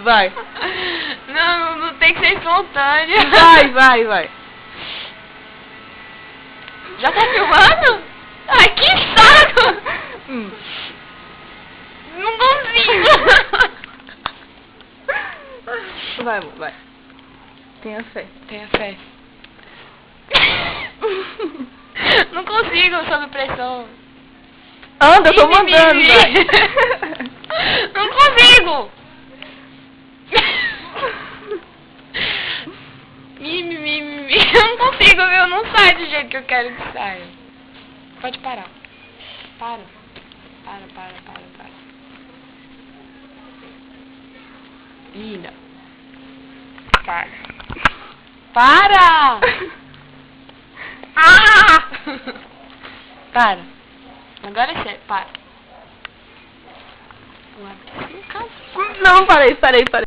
Vai. Não tem que ser espontâneo. Vai. Já tá filmando? Ai, que saco! Não consigo. Vai, amor, vai. Tenha fé. Tenha fé. Não consigo, sob pressão. Anda, eu tô mandando, vai. Não consigo. Eu não consigo, viu? Não sai do jeito que eu quero que saia. Pode parar. Para. Ina. Para! Para. Agora é sério, para. Não, parei.